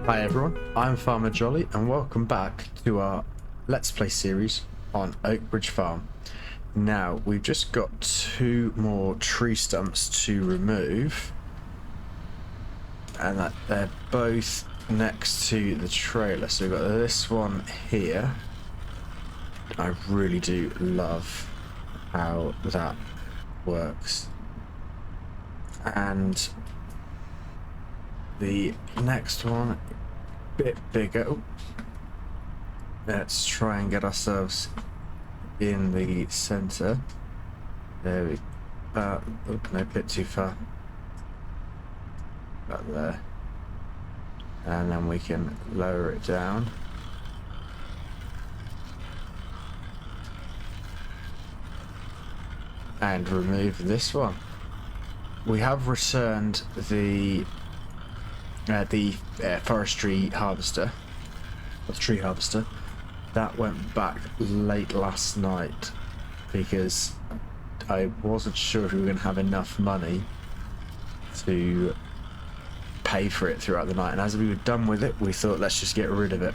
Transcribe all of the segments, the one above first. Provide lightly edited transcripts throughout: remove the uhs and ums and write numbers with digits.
Hi everyone, I'm Farmer Jolly and welcome back to our Let's Play series on Oakbridge Farm. Now, we've just got 2 more tree stumps to remove, and that they're both next to the trailer. So we've got this one here. I really do love how that works. And the next one, a bit bigger. Ooh. Let's try and get ourselves in the center. There we oh, no, a bit too far. About there. And then we can lower it down. And remove this one. We have returned the forestry harvester, or the tree harvester. That went back late last night because I wasn't sure if we were going to have enough money to pay for it throughout the night, and as we were done with it, we thought let's just get rid of it.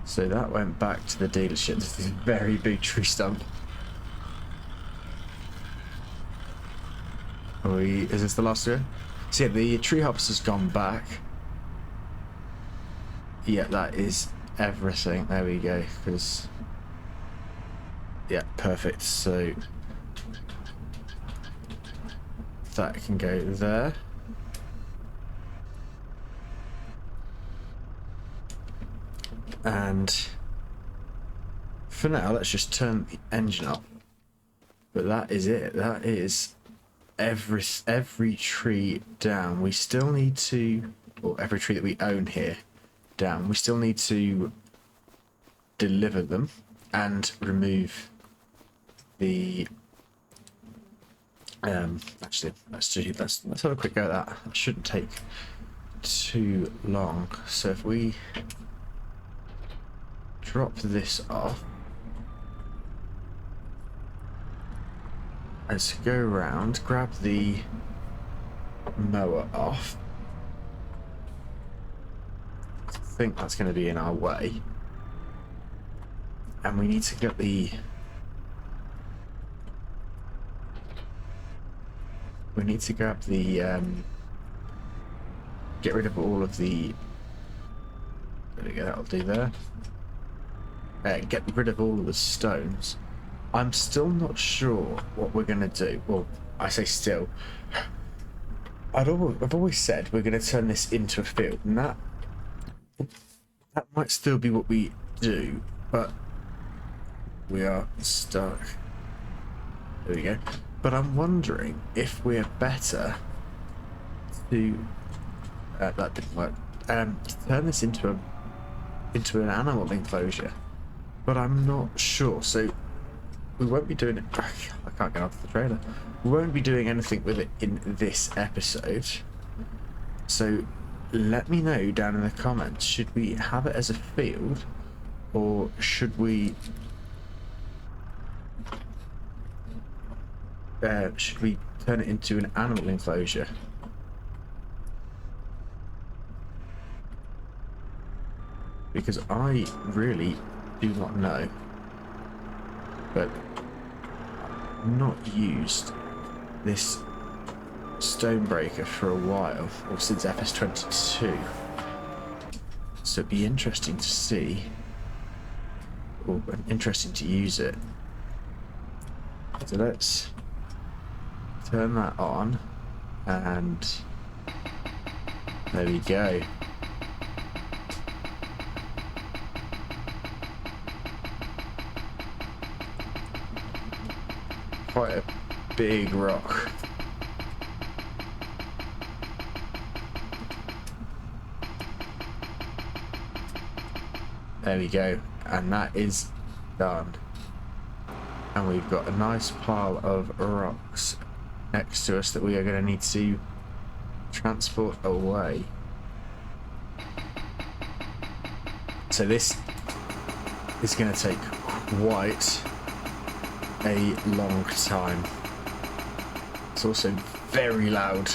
So that went back to the dealership. This is a very big tree stump. Is this the last year? So yeah, the tree harvester's gone back. Yeah, that is everything. There we go. Because yeah, perfect. So that can go there. And for now, let's just turn the engine up. But that is it. That is every tree down. We still need to, or every tree that we own here down, we still need to deliver them and remove the actually let's have a quick go at that. That shouldn't take too long. So if we drop this off, let's go around, grab the mower off. I think that's going to be in our way. And we need to get the... we need to grab the... get rid of all of the... there we go, that'll do there. Get rid of all of the stones. I'm still not sure what we're going to do. Well, I say still. I've always said we're going to turn this into a field, and that might still be what we do, but we are stuck. There we go. But I'm wondering if we're better to... that didn't work. To turn this into an animal enclosure. But I'm not sure. So we won't be doing it. I can't get off the trailer. We won't be doing anything with it in this episode. So let me know down in the comments. Should we have it as a field, or should we turn it into an animal enclosure? Because I really do not know. But I've not used this stone breaker for a while, or since Ep15. So it'd be interesting to see, or interesting to use it. So let's turn that on, and there we go. Quite a big rock. There we go, and that is done. And we've got a nice pile of rocks next to us that we are going to need to transport away. So this is going to take quite a long time. It's also very loud.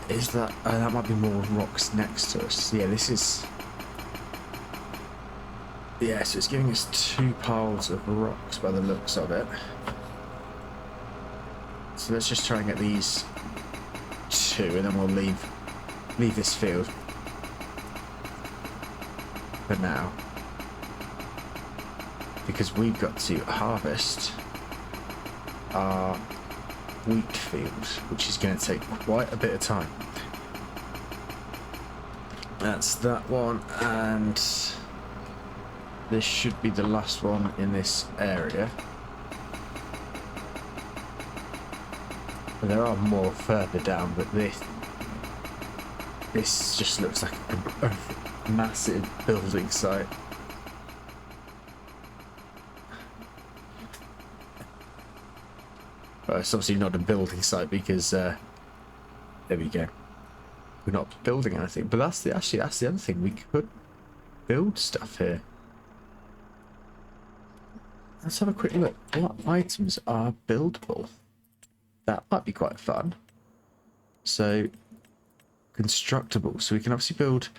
Is that... that might be more rocks next to us. Yeah, this is... Yeah, so it's giving us 2 piles of rocks by the looks of it. So let's just try and get these 2, and then we'll leave this field for now. Because we've got to harvest our wheat field, which is going to take quite a bit of time. That's that one, and this should be the last one in this area. There are more further down, but this just looks like a massive building site. Well, it's obviously not a building site because there we go. We're not building anything, but that's the other thing. We could build stuff here. Let's have a quick look. What items are buildable? That might be quite fun. So, constructible. So we can obviously build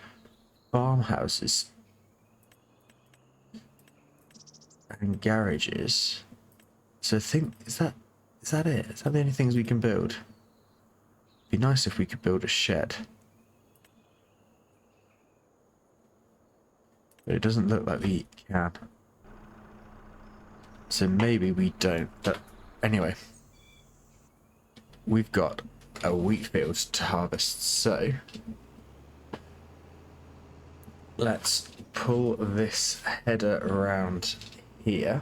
farmhouses and garages. So I think, is that it? Is that the only things we can build? It'd be nice if we could build a shed. But it doesn't look like we can. So maybe we don't. But anyway, we've got a wheat field to harvest. So let's pull this header around here.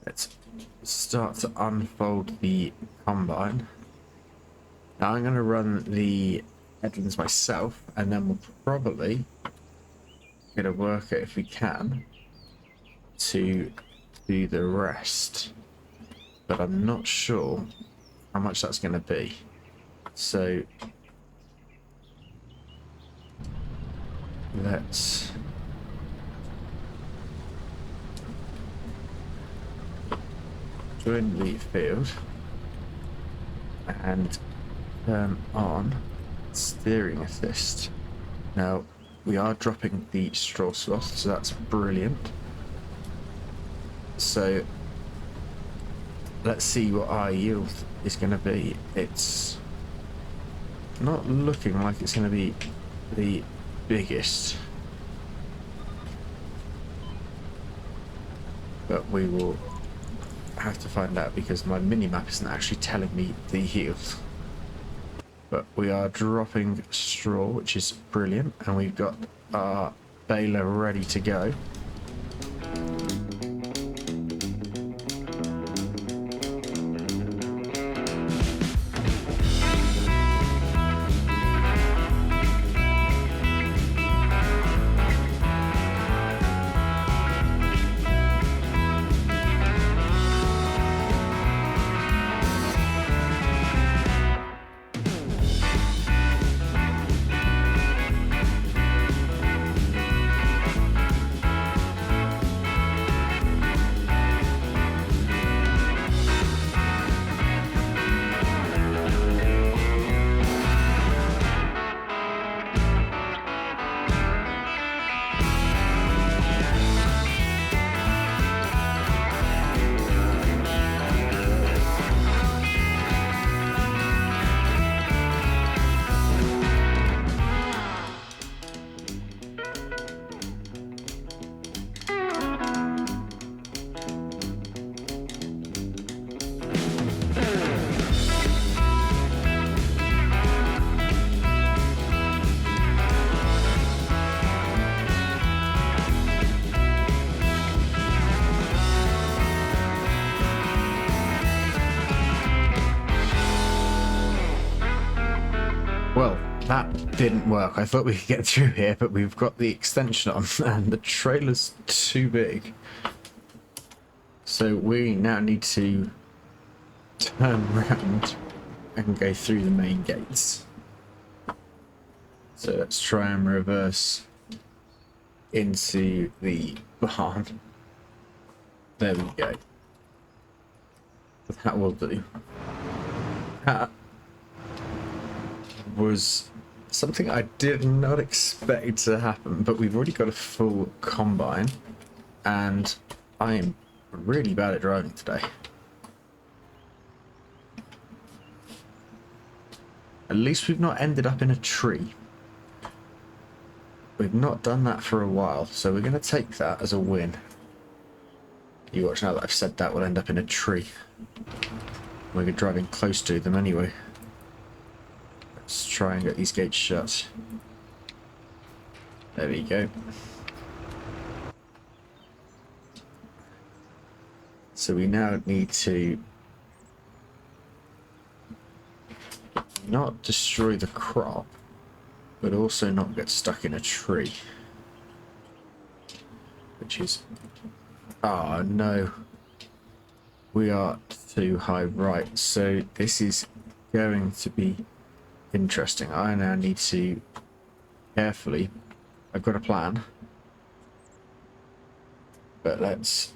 Let's start to unfold the combine. Now I'm going to run the headlands myself, and then we'll probably get a worker, if we can, to do the rest. But I'm not sure how much that's going to be. So let's join the field and turn on steering assist. Now we are dropping the straw swath, so that's brilliant. So let's see what our yield is going to be. It's not looking like it's going to be the biggest, but we will have to find out because my mini-map isn't actually telling me the yield. But we are dropping straw, which is brilliant, and we've got our baler ready to go. Well, that didn't work. I thought we could get through here, but we've got the extension on and the trailer's too big. So we now need to turn around and go through the main gates. So let's try and reverse into the barn. There we go. That will do. That was something I did not expect to happen, but we've already got a full combine, and I am really bad at driving today. At least we've not ended up in a tree. We've not done that for a while, so we're going to take that as a win. You watch now that I've said that, we'll end up in a tree. We're driving close to them anyway. Let's try and get these gates shut. There we go. So we now need to not destroy the crop, but also not get stuck in a tree. Which is... oh no. We are too high. Right, so this is going to be interesting. I now need to carefully... I've got a plan. But let's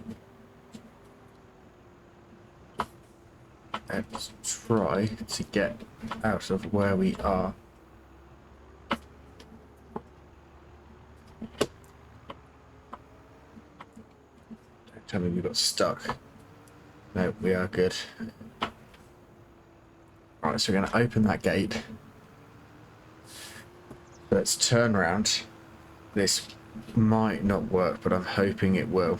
try to get out of where we are. Don't tell me we got stuck. No, we are good. Alright, so we're going to open that gate. Let's turn around. This might not work, but I'm hoping it will.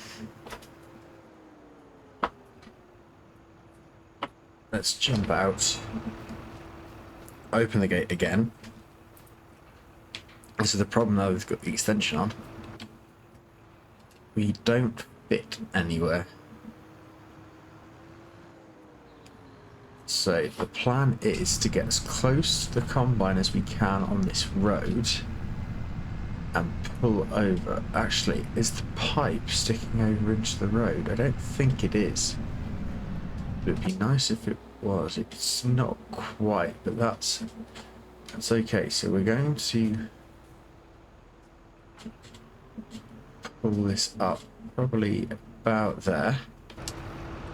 Let's jump out. Open the gate again. This is the problem now we've got the extension on. We don't fit anywhere. So the plan is to get as close to the combine as we can on this road and pull over. Actually, is the pipe sticking over into the road? I don't think it is. It would be nice if it was. It's not quite, but that's okay. So we're going to pull this up probably about there,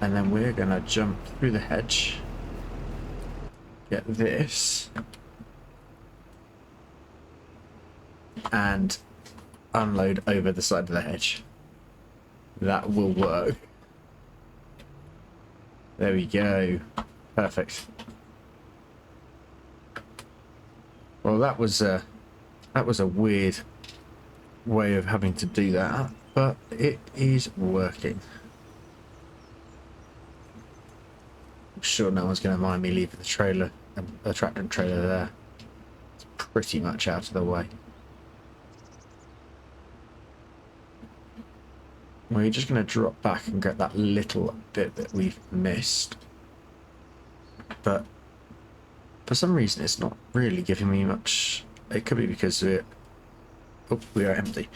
and then we're gonna jump through the hedge, get this, and unload over the side of the hedge. That will work. There we go. Perfect. Well, that was a weird way of having to do that, but it is working. I'm sure no one's going to mind me leaving the trailer, the tractor and trailer there. It's pretty much out of the way. We're just going to drop back and get that little bit that we've missed. But for some reason it's not really giving me much. It could be because we are empty.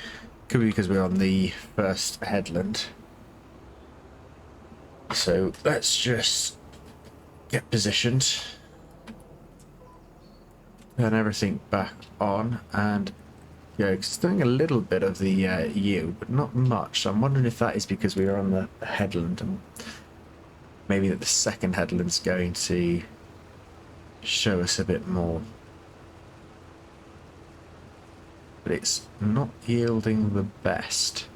Could be because we're on the first headland. So let's just get positioned. Turn everything back on and go. It's doing a little bit of the yield, but not much. So I'm wondering if that is because we are on the headland, and maybe that the second headland's going to show us a bit more. But it's not yielding the best.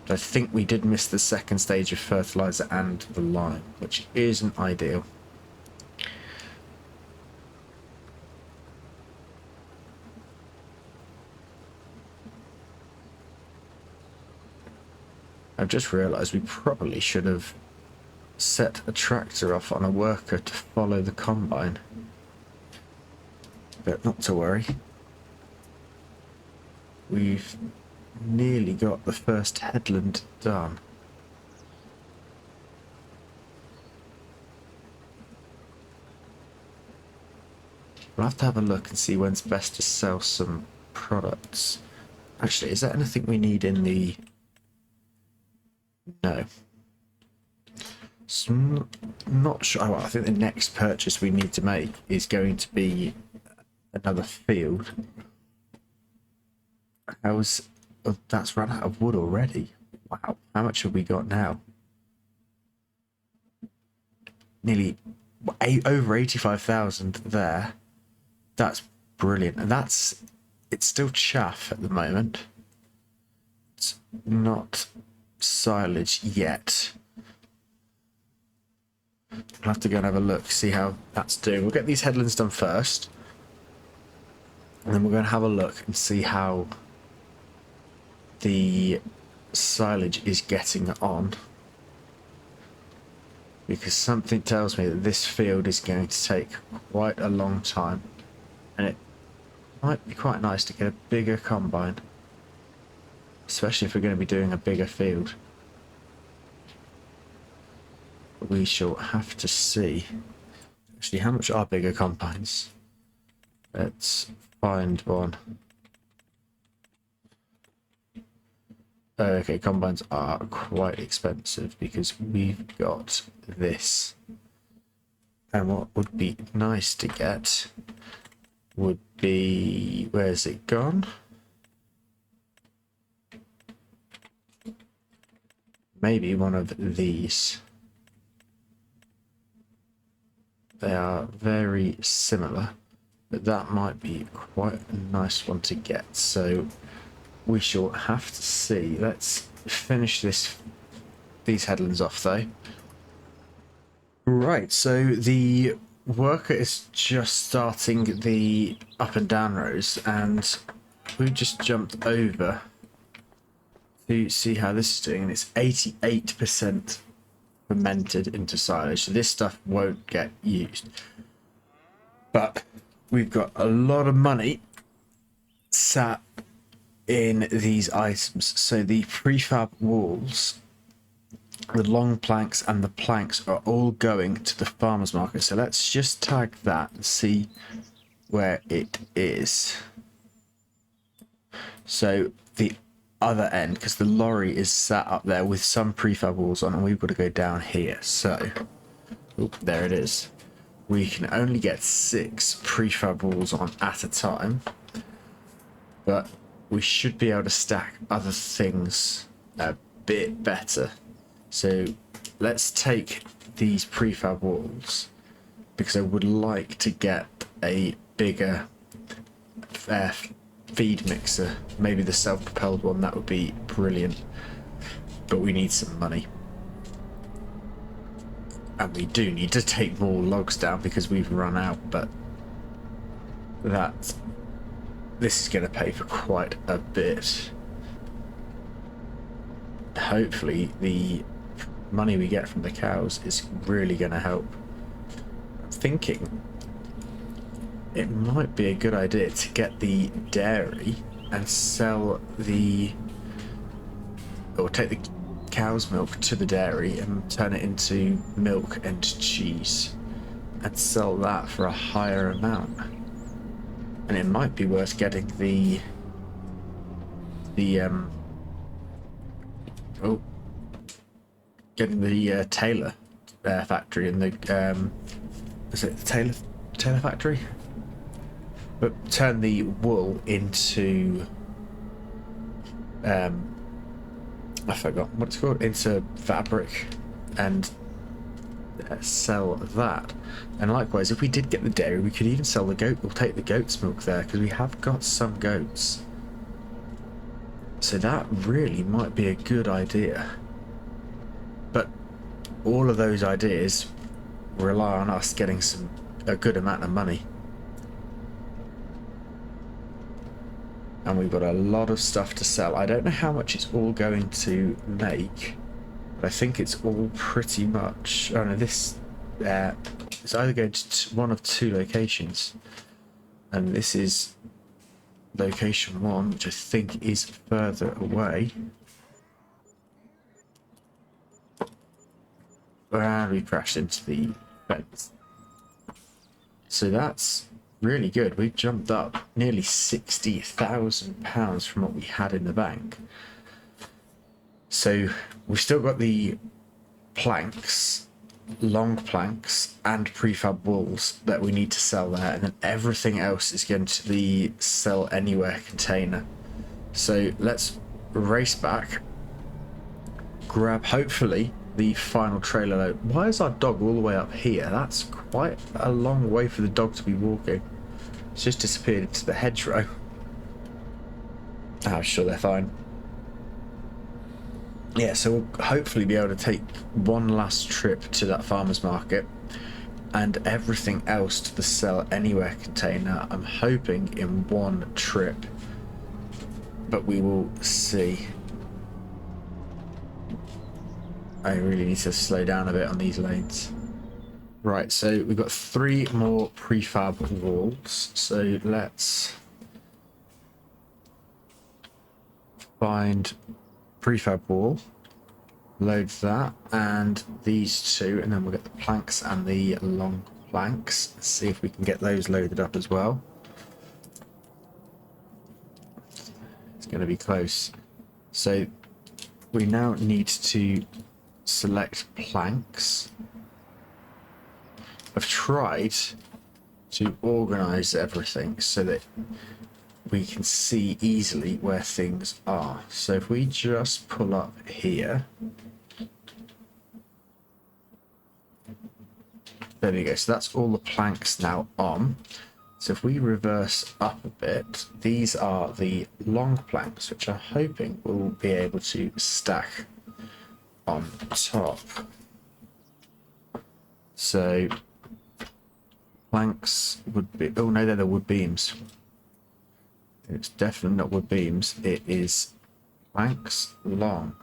But I think we did miss the second stage of fertilizer and the lime, which isn't ideal. I've just realised we probably should have set a tractor off on a worker to follow the combine. But not to worry. We've nearly got the first headland done. We'll have to have a look and see when's best to sell some products. Actually, is there anything we need in the... No. So not sure. Oh, I think the next purchase we need to make is going to be another field. How's... Oh, that's run out of wood already. Wow. How much have we got now? Nearly over 85,000 there. That's brilliant. And it's still chaff at the moment. It's not silage yet. I'll have to go and have a look, see how that's doing. We'll get these headlands done first. And then we're going to have a look and see how the silage is getting on. Because something tells me that this field is going to take quite a long time. And it might be quite nice to get a bigger combine. Especially if we're going to be doing a bigger field. We shall have to see. Actually, how much are bigger combines? Let's find one. Okay, combines are quite expensive because we've got this. And what would be nice to get would be... Where's it gone? Maybe one of these. They are very similar, but that might be quite a nice one to get. So we shall have to see. Let's finish these headlands off though. Right, so the worker is just starting the up and down rows, and we just jumped over to see how this is doing, and it's 88% fermented into silage, so this stuff won't get used. But we've got a lot of money sat in these items. So the prefab walls, the long planks and the planks are all going to the farmers market. So let's just tag that and see where it is. So the other end, because the lorry is sat up there with some prefab walls on, and we've got to go down here. So there it is. We can only get 6 prefab walls on at a time, but we should be able to stack other things a bit better. So let's take these prefab walls, because I would like to get a bigger feed mixer, maybe the self-propelled one. That would be brilliant, but we need some money, and we do need to take more logs down because we've run out. But this is going to pay for quite a bit. Hopefully the money we get from the cows is really going to help. I'm thinking it might be a good idea to get the dairy and sell or take the cow's milk to the dairy and turn it into milk and cheese and sell that for a higher amount. And it might be worth getting the Taylor factory and the is it the Taylor factory? But turn the wool into I forgot what it's called, into fabric, and sell that. And likewise, if we did get the dairy, we could even sell the goat. We'll take the goat's milk there because we have got some goats. So that really might be a good idea. But all of those ideas rely on us getting a good amount of money. And we've got a lot of stuff to sell. I don't know how much it's all going to make, but I think it's all pretty much... Oh no, this is either going to one of 2 locations. And this is location 1, which I think is further away. And we crashed into the fence. So that's really good. We've jumped up nearly £60,000 from what we had in the bank. So we've still got the planks, long planks and prefab walls that we need to sell there, and then everything else is going to the sell anywhere container. So let's race back, grab hopefully the final trailer load. Why is our dog all the way up here? That's quite a long way for the dog to be walking. It's just disappeared into the hedgerow. I'm sure they're fine. Yeah, so we'll hopefully be able to take one last trip to that farmer's market and everything else to the sell anywhere container. I'm hoping in one trip, but we will see. I really need to slow down a bit on these lanes. Right, so we've got 3 more prefab walls, so let's find prefab wall, load that, and these 2, and then we'll get the planks and the long planks. Let's see if we can get those loaded up as well. It's going to be close. So we now need to select planks. I've tried to organize everything so that we can see easily where things are. So if we just pull up here, there we go. So that's all the planks now on. So if we reverse up a bit, these are the long planks, which I'm hoping we'll be able to stack on top. So planks would be, oh no, they're the wood beams. It's definitely not wood beams, it is planks long.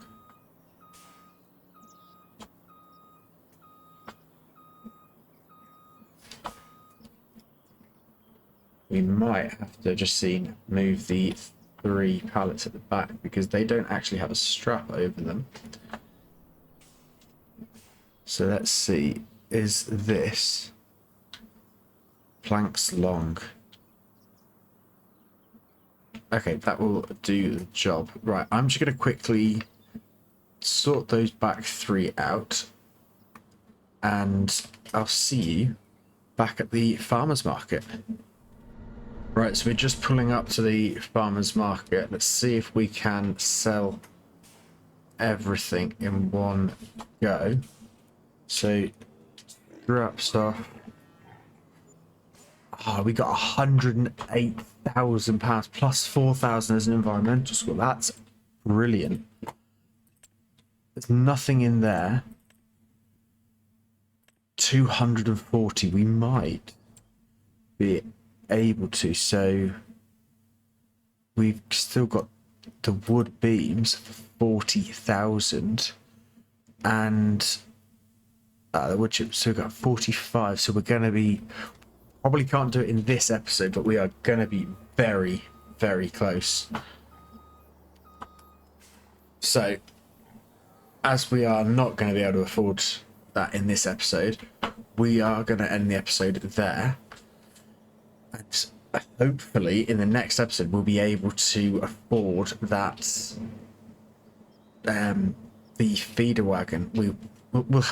We might have to just move the 3 pallets at the back because they don't actually have a strap over them. So let's see, is this planks long? Okay, that will do the job. Right, I'm just going to quickly sort those back 3 out, and I'll see you back at the farmer's market. Right, so we're just pulling up to the farmer's market. Let's see if we can sell everything in one go. So, scrap stuff. Oh, we got £108,000 plus 4,000 as an environmental score. That's brilliant. There's nothing in there. 240. We might be able to. So we've still got the wood beams for 40,000 and the wood chips. So we've got 45. So we're going to be, probably can't do it in this episode, but we are going to be very, very close. So, as we are not going to be able to afford that in this episode, we are going to end the episode there. And hopefully, in the next episode, we'll be able to afford that, the feeder wagon.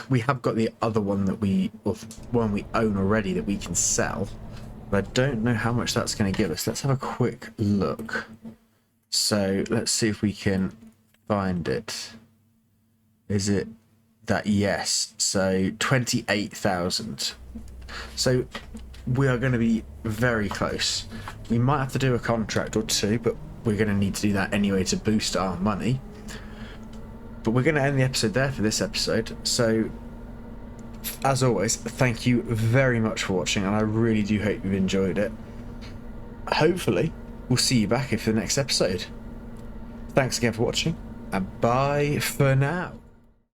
We have got the other one that one we own already that we can sell, but I don't know how much that's going to give us. Let's have a quick look. So let's see if we can find it. Is it that? Yes. So 28,000. So we are going to be very close. We might have to do a contract or 2, but we're going to need to do that anyway to boost our money. But we're going to end the episode there for this episode. So, as always, thank you very much for watching, and I really do hope you've enjoyed it. Hopefully, we'll see you back here for the next episode. Thanks again for watching, and bye for now.